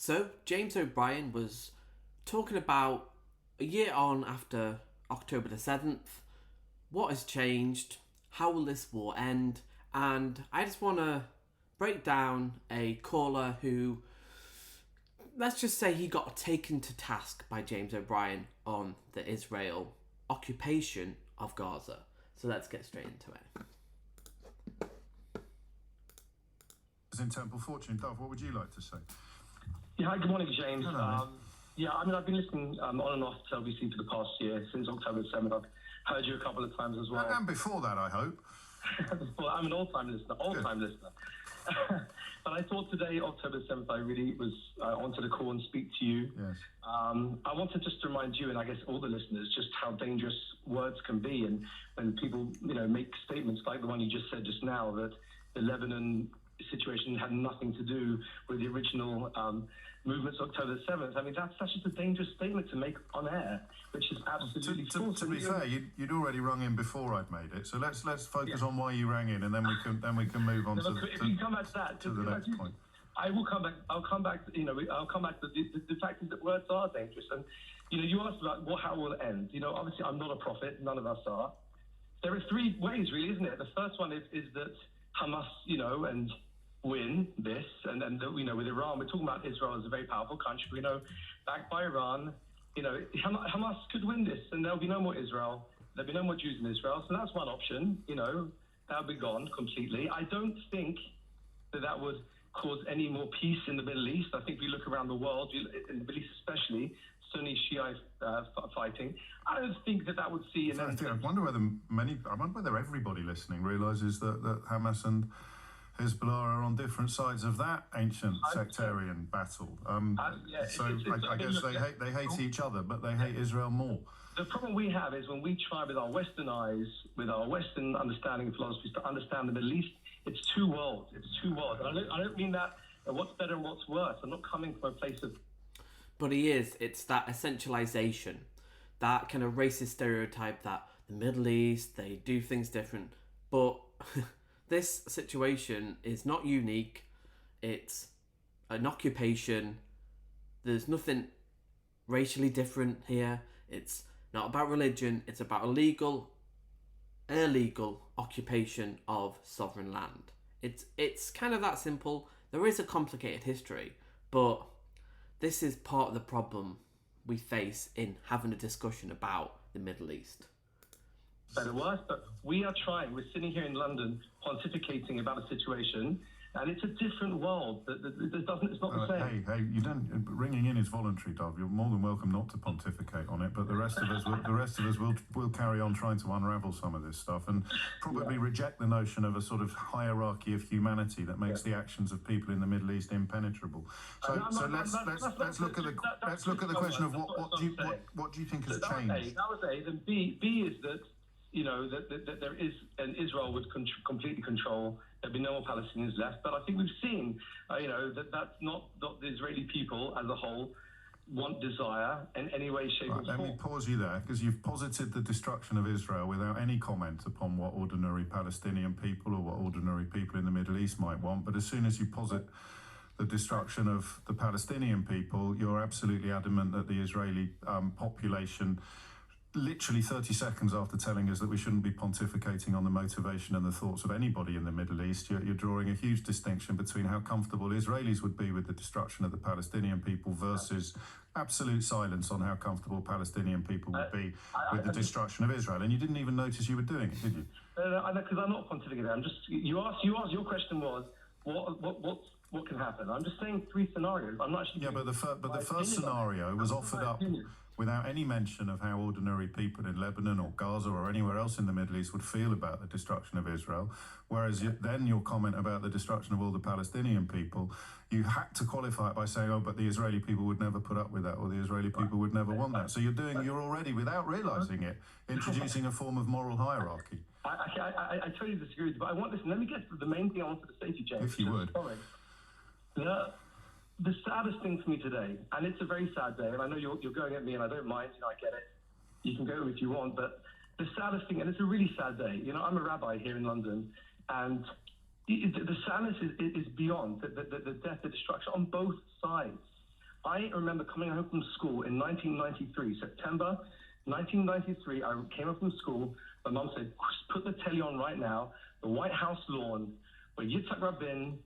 So, James O'Brien was talking about a year on after October the 7th, what has changed, how will this war end, and I just want to break down a caller who, let's just say he got taken to task by James O'Brien on the Israel occupation of Gaza. So let's get straight into it. In Temple Fortune. Dove, what would you like to say? Yeah, hi, good morning, James. Hello. I've been listening on and off to LBC for the past year, since October 7th. I've heard you a couple of times as well. And before that, I hope. Well, I'm an old-time listener. But I thought today, October 7th, I really wanted to call and speak to you. Yes. I wanted just to remind you, and I guess all the listeners, just how dangerous words can be. And when people, make statements like the one you just said just now, that the Lebanon situation had nothing to do with the original movements October 7th. I mean, that's such a dangerous statement to make on air, which is absolutely false. To be fair, you'd already rung in before I'd made it, so let's focus on why you rang in, and then we can move on if you come back to that, to the next point. I will come back. I'll come back. I'll come back to the fact is that words are dangerous, and you asked about how will it end. Obviously, I'm not a prophet. None of us are. There are three ways, really, isn't it? The first one is that Hamas, and win this, and then with Iran, we're talking about Israel as a very powerful country, backed by Iran. Hamas could win this, and there'll be no more Israel. There'll be no more Jews in Israel. So that's one option. That'll be gone completely. I don't think that would cause any more peace in the Middle East. I think if you look around the world, in the Middle East especially, Sunni Shiite fighting, I don't think that would see. I wonder whether everybody listening realises that Hamas and Hezbollah are on different sides of that ancient sectarian battle. I guess they hate each other, but they hate Israel more. The problem we have is when we try with our Western eyes, with our Western understanding of philosophies, to understand the Middle East, it's two worlds. And I don't mean that what's better and what's worse. I'm not coming from a place of... But it's that essentialization, that kind of racist stereotype that the Middle East, they do things different. But this situation is not unique. It's an occupation. There's nothing racially different here. It's not about religion. It's about illegal occupation of sovereign land. It's kind of that simple. There is a complicated history, but this is part of the problem we face in having a discussion about the Middle East. Better worse, but we are trying. We're sitting here in London pontificating about a situation, and it's a different world. It's not the same. Hey, you don't. Ringing in is voluntary, Dov. You're more than welcome not to pontificate on it, but the rest of us will carry on trying to unravel some of this stuff and probably reject the notion of a sort of hierarchy of humanity that makes the actions of people in the Middle East impenetrable. So let's look at the question of what do you think has changed? That was A. Then B is that. That there is, and Israel would completely control. There'd be no more Palestinians left. But I think we've seen, that's not the Israeli people as a whole desire in any way, shape, or form. Let me pause you there, because you've posited the destruction of Israel without any comment upon what ordinary Palestinian people or what ordinary people in the Middle East might want. But as soon as you posit the destruction of the Palestinian people, you're absolutely adamant that the Israeli population, literally 30 seconds after telling us that we shouldn't be pontificating on the motivation and the thoughts of anybody in the Middle East, you're drawing a huge distinction between how comfortable Israelis would be with the destruction of the Palestinian people versus absolute silence on how comfortable Palestinian people would be with the destruction of Israel. And you didn't even notice you were doing it, did you? Because I'm not pontificating. I'm just, you asked, your question was, what can happen? I'm just saying three scenarios. I'm not actually... Yeah, but the first scenario was offered up without any mention of how ordinary people in Lebanon or Gaza or anywhere else in the Middle East would feel about the destruction of Israel. Whereas then your comment about the destruction of all the Palestinian people, you had to qualify it by saying, but the Israeli people would never put up with that, or the Israeli people would never want that. So you're already, without realising it, introducing a form of moral hierarchy. I totally disagree with you, but let me get to the main thing I wanted to say to you, James. If you would. Sorry. The saddest thing for me today, and it's a very sad day, and I know you're going at me, and I don't mind, I get it. You can go if you want, but the saddest thing, and it's a really sad day. I'm a rabbi here in London, and the sadness is beyond the death, the destruction on both sides. I remember coming home from school in 1993, September 1993. I came home from school. My mum said, put the telly on right now. The White House lawn, where Yitzhak Rabin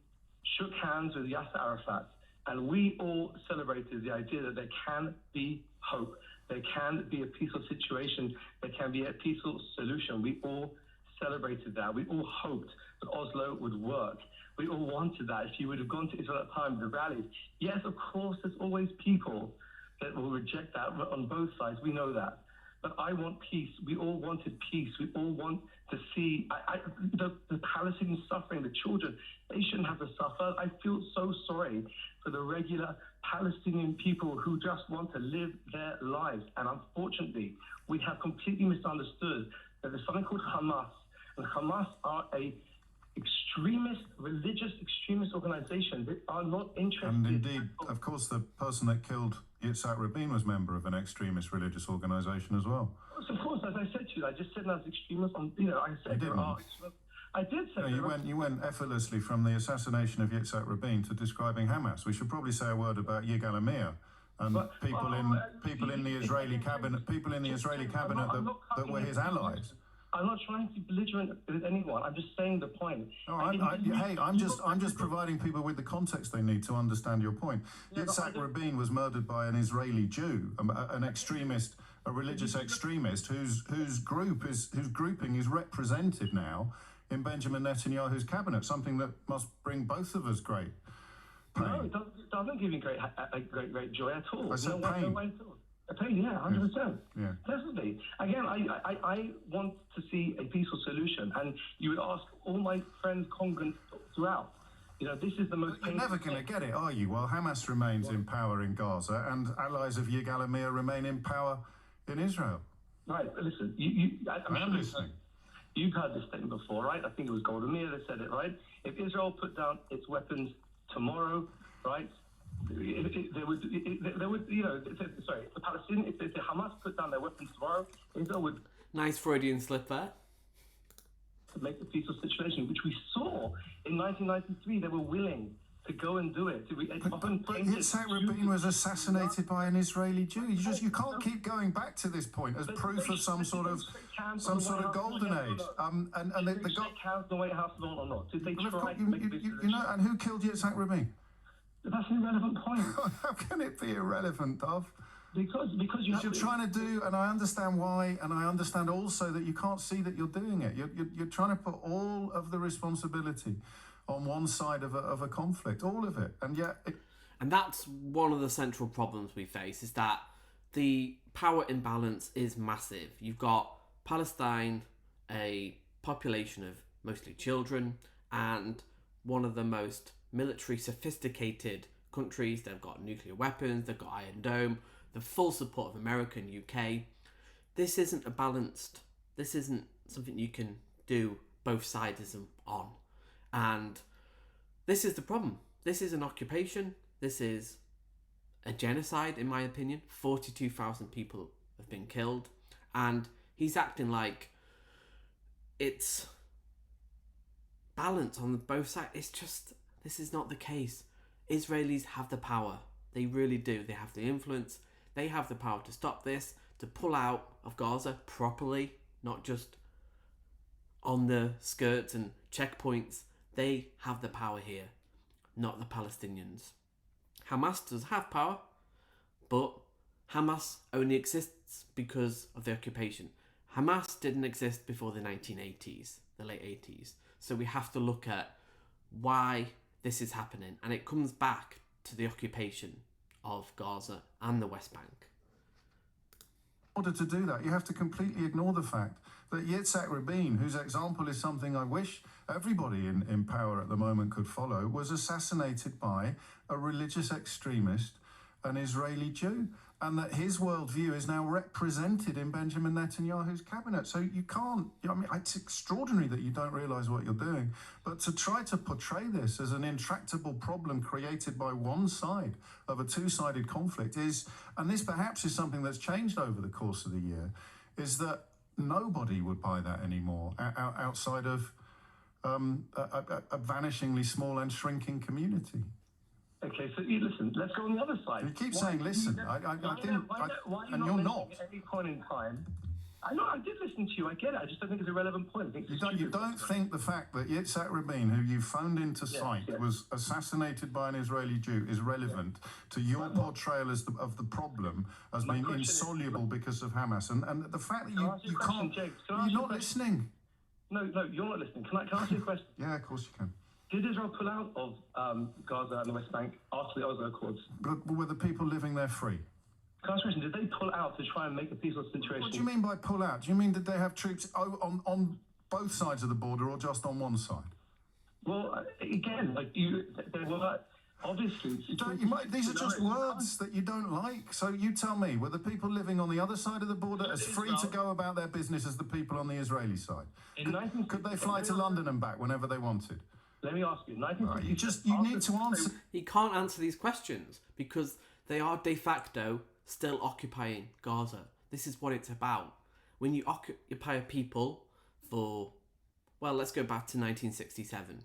shook hands with Yasser Arafat. And we all celebrated the idea that there can be hope. There can be a peaceful situation. There can be a peaceful solution. We all celebrated that. We all hoped that Oslo would work. We all wanted that. If you would have gone to Israel at the time, the rallies, yes, of course, there's always people that will reject that on both sides. We know that. But I want peace. We all wanted peace. We all want to see the Palestinians suffering, the children. They shouldn't have to suffer. I feel so sorry for the regular Palestinian people who just want to live their lives. And unfortunately, we have completely misunderstood that there's something called Hamas. And Hamas are a religious extremist organization that are not interested. And indeed, of course, the person that killed Yitzhak Rabin was a member of an extremist religious organization as well. Of course, as I said to you, I just said as extremist. I said there are. I did say. No, you went effortlessly from the assassination of Yitzhak Rabin to describing Hamas. We should probably say a word about Yigal Amir and people in the Israeli cabinet, that were his allies. I'm not trying to be belligerent with anyone. I'm just saying the point. I'm just providing people with the context they need to understand your point. Yitzhak Rabin was murdered by an Israeli Jew, an extremist, a religious extremist whose grouping is represented now in Benjamin Netanyahu's cabinet. Something that must bring both of us great pain. No, it doesn't give me great joy at all. I said pain. No way at all. Pain, yeah, 100%. Yeah. Definitely. Again, I want to see a peaceful solution, and you would ask all my friends, congregants throughout. This is the most. You're never going to get it, are you? While Hamas remains in power in Gaza and allies of Yigal Amir remain in power in Israel. Right. Listen, I am listening. You've heard this statement before, right? I think it was Golda Meir that said it, right? If Israel put down its weapons tomorrow, right? If the Hamas put down their weapons tomorrow, Israel would. Nice Freudian slip there. To make the peaceful situation, which we saw in 1993, they were willing to go and do it. But Yitzhak Rabin was assassinated by an Israeli Jew. You can't keep going back to this point as proof of some sort of golden age. And they shake hands the White House lawn or not? Did they try to make this and who killed Yitzhak Rabin? That's an irrelevant point. How can it be irrelevant, Dov? Because you're trying to do, and I understand why, and I understand also that you can't see that you're doing it. You're trying to put all of the responsibility on one side of a conflict, all of it, and yet. And that's one of the central problems we face, is that the power imbalance is massive. You've got Palestine, a population of mostly children, and one of the most military sophisticated countries. They've got nuclear weapons, they've got Iron Dome, the full support of America and UK. This isn't something you can do both sides on. And this is the problem. This is an occupation. This is a genocide, in my opinion. 42,000 people have been killed. And he's acting like it's balance on both sides. It's just, this is not the case. Israelis have the power. They really do. They have the influence. They have the power to stop this, to pull out of Gaza properly, not just on the skirts and checkpoints. They have the power here, not the Palestinians. Hamas does have power, but Hamas only exists because of the occupation. Hamas didn't exist before the 1980s, the late 80s. So we have to look at why this is happening. And it comes back to the occupation of Gaza and the West Bank. In order to do that, you have to completely ignore the fact that Yitzhak Rabin, whose example is something I wish everybody in power at the moment could follow, was assassinated by a religious extremist, an Israeli Jew, and that his worldview is now represented in Benjamin Netanyahu's cabinet. So you can't, it's extraordinary that you don't realise what you're doing, but to try to portray this as an intractable problem created by one side of a two-sided conflict is, and this perhaps is something that's changed over the course of the year, is that nobody would buy that anymore outside of a vanishingly small and shrinking community. Okay, so you listen. Let's go on the other side. You keep saying listen. I didn't. And you're not. At any point in time, I know I did listen to you. I get it. I just don't think it's a relevant point. I think it's You don't think the fact that Yitzhak Rabin, who you phoned into sight, yes. was assassinated by an Israeli Jew, is relevant to your portrayal of the problem as being insoluble because of Hamas, and the fact that you can't. James, you're not listening. No, you're not listening. Can I ask you a question? Yeah, of course you can. Did Israel pull out of Gaza and the West Bank after the Oslo Accords? But were the people living there free? Can I ask a question? Did they pull out to try and make a peaceful situation? What do you mean by pull out? Do you mean did they have troops on both sides of the border or just on one side? Well, again, they were obviously. These are just words that you don't like. So you tell me, were the people living on the other side of the border as free to go about their business as the people on the Israeli side? Could they fly to London and back whenever they wanted? Let me ask you. You need to answer. He can't answer these questions because they are de facto still occupying Gaza. This is what it's about. When you occupy a people for, well, let's go back to 1967.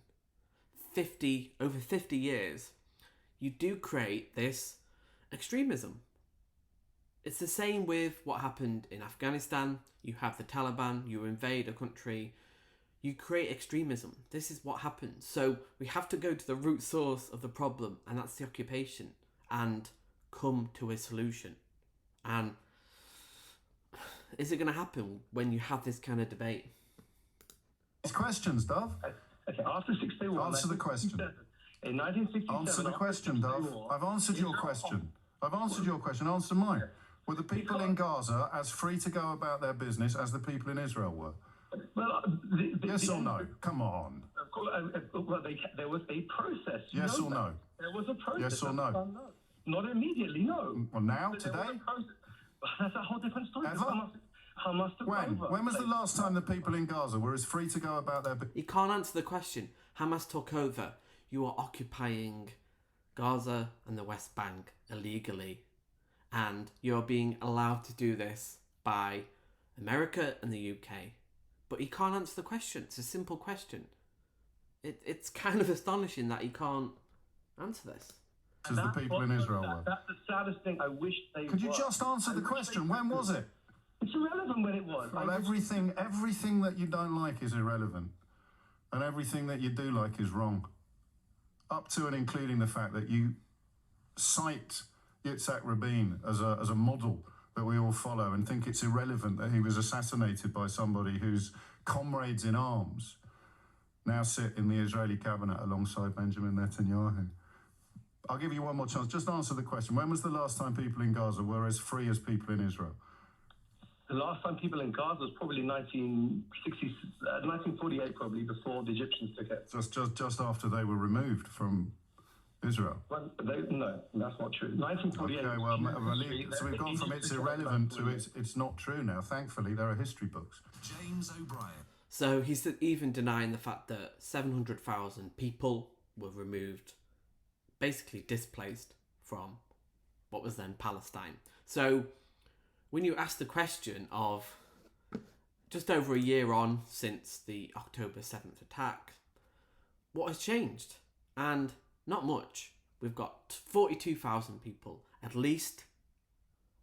Over 50 years, you do create this extremism. It's the same with what happened in Afghanistan. You have the Taliban, you invade a country, you create extremism. This is what happens. So we have to go to the root source of the problem, and that's the occupation, and come to a solution. And is it going to happen when you have this kind of debate? These questions, Dove. Okay, after 61... Answer the question. In 1967... Answer the question, Dove. I've answered your question. Answer mine. Were the people in Gaza as free to go about their business as the people in Israel were? Well, yes or no? Come on. Of course, there was a process. Yes or no? There was a process. Yes or no? Not immediately, no. Well, now, today? That's a whole different story. Ever? Hamas took over. When was the last time the people in Gaza were as free to go about their business? You can't answer the question. Hamas took over. You are occupying Gaza and the West Bank illegally. And you're being allowed to do this by America and the UK. But he can't answer the question. It's a simple question. It's kind of astonishing that he can't answer this. As the people in Israel were. That's the saddest thing. I wish they Could you just answer the question? When was it? It's irrelevant when it was. Well, everything that you don't like is irrelevant. And everything that you do like is wrong. Up to and including the fact that you cite Yitzhak Rabin as a model that we all follow and think it's irrelevant that he was assassinated by somebody whose comrades in arms now sit in the Israeli cabinet alongside Benjamin Netanyahu. I'll give you one more chance. Just answer the question. When was the last time people in Gaza were as free as people in Israel? The last time people in Gaza was probably 1948, probably, before the Egyptians took it. Just after they were removed from Israel? Well, no, that's not true. 1948. Okay, well, so we've gone from it's irrelevant to it's not true now. Thankfully, there are history books. James O'Brien. So he's even denying the fact that 700,000 people were removed, basically displaced from what was then Palestine. So when you ask the question of just over a year on since the October 7th attack, what has changed? And not much. We've got 42,000 people, at least,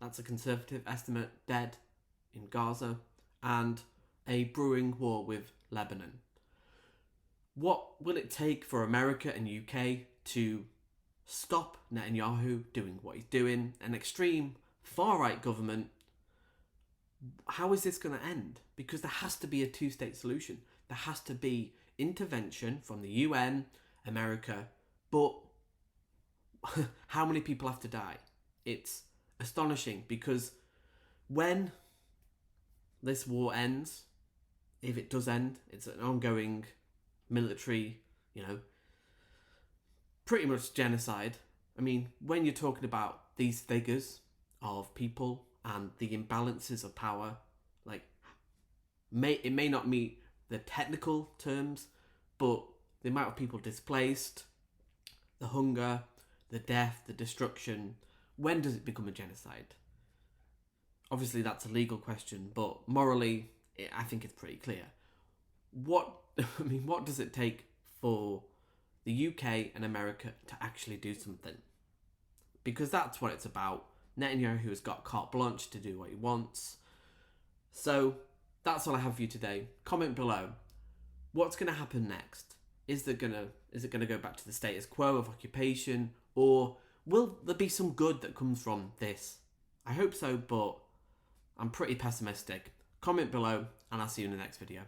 that's a conservative estimate, dead in Gaza, and a brewing war with Lebanon. What will it take for America and UK to stop Netanyahu doing what he's doing, an extreme far-right government? How is this going to end? Because there has to be a two-state solution. There has to be intervention from the UN, America, but how many people have to die? It's astonishing because when this war ends, if it does end, it's an ongoing military, pretty much genocide. I mean, when you're talking about these figures of people and the imbalances of power, it may not meet the technical terms, but the amount of people displaced, the hunger, the death, the destruction, when does it become a genocide? Obviously, that's a legal question, but morally, I think it's pretty clear. What does it take for the UK and America to actually do something. Because that's what it's about. Netanyahu has got carte blanche to do what he wants. So that's all I have for you today. Comment below. What's going to happen next? Is it going to go back to the status quo of occupation, or will there be some good that comes from this? I hope so, but I'm pretty pessimistic. Comment below, and I'll see you in the next video.